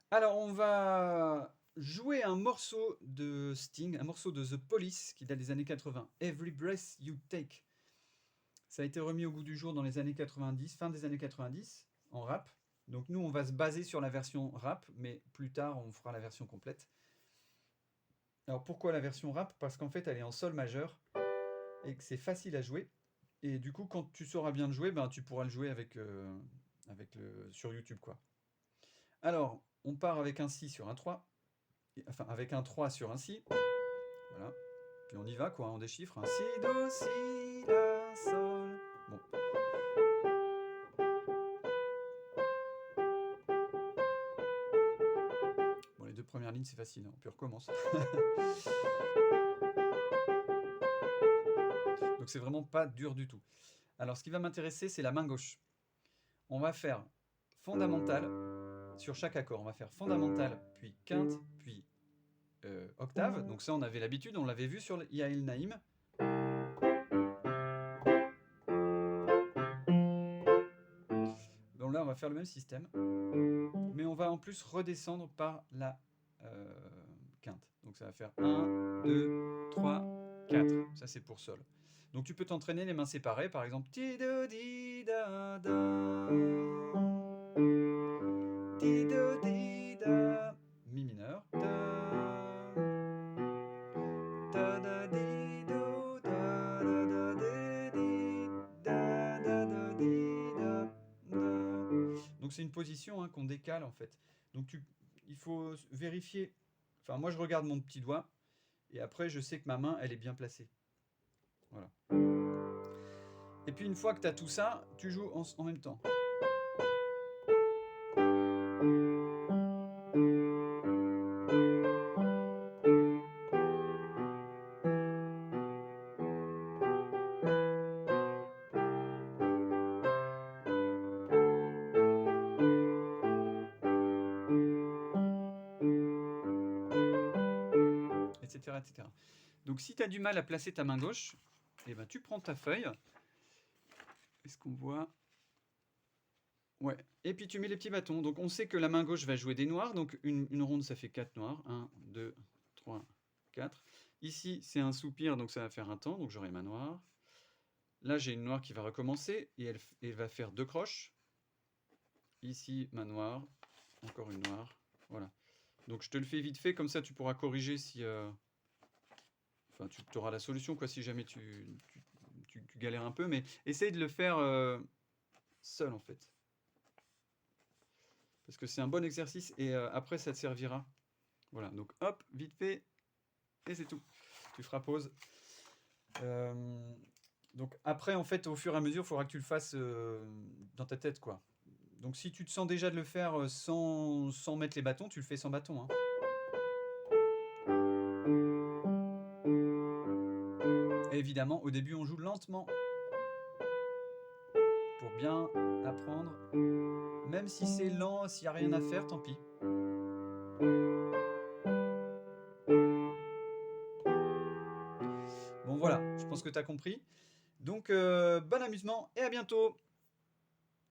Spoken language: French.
Alors, on va jouer un morceau de Sting, un morceau de The Police qui date des années 80. Every Breath You Take. Ça a été remis au goût du jour dans les années 90, fin des années 90, en rap. Donc nous, on va se baser sur la version rap, mais plus tard, on fera la version complète. Alors pourquoi la version rap? Parce qu'en fait, elle est en sol majeur et que c'est facile à jouer. Et du coup, quand tu sauras bien le jouer, ben, tu pourras le jouer sur YouTube, quoi. Alors, on part avec un Si sur un 3, enfin avec un 3 sur un Si. Voilà. Puis on y va, quoi, on déchiffre. Un Si, Do, Si, La, Sol. Bon. Bon, les deux premières lignes, c'est facile, hein. Puis on recommence. Donc c'est vraiment pas dur du tout. Alors ce qui va m'intéresser, c'est la main gauche. On va faire fondamentale sur chaque accord. On va faire fondamentale, puis quinte, puis octave. Donc ça, on avait l'habitude, on l'avait vu sur Yael Naïm. Donc là, on va faire le même système. Mais on va en plus redescendre par la quinte. Donc ça va faire 1, 2, 3, 4. Ça, c'est pour sol. Donc tu peux t'entraîner les mains séparées. Par exemple, ti do di da da, ti do di da, mi mineur, da, da da di do, da da da di di, da da da di da, da. Donc c'est une position, hein, qu'on décale en fait. Donc il faut vérifier. Enfin, moi je regarde mon petit doigt et après je sais que ma main elle est bien placée. Voilà. Et puis une fois que tu as tout ça, tu joues en même temps. Etc., etc. Donc si tu as du mal à placer ta main gauche, eh ben, tu prends ta feuille. Est-ce qu'on voit? Ouais. Et puis tu mets les petits bâtons. Donc on sait que la main gauche va jouer des noirs. Donc une ronde, ça fait 4 noirs. 1, 2, 3, 4. Ici, c'est un soupir, donc ça va faire un temps. Donc j'aurai ma noire. Là, j'ai une noire qui va recommencer et elle va faire 2 croches. Ici, ma noire. Encore une noire. Voilà. Donc je te le fais vite fait, comme ça tu pourras corriger si... Enfin, tu auras la solution, quoi, si jamais tu galères un peu. Mais essaye de le faire seul, en fait. Parce que c'est un bon exercice et après, ça te servira. Voilà, donc hop, vite fait, et c'est tout. Tu feras pause. Donc après, en fait, au fur et à mesure, il faudra que tu le fasses dans ta tête, quoi. Donc si tu te sens déjà de le faire sans mettre les bâtons, tu le fais sans bâton, hein. Et évidemment, au début, on joue lentement pour bien apprendre. Même si c'est lent, s'il n'y a rien à faire, tant pis. Bon voilà, je pense que tu as compris. Donc bon amusement et à bientôt.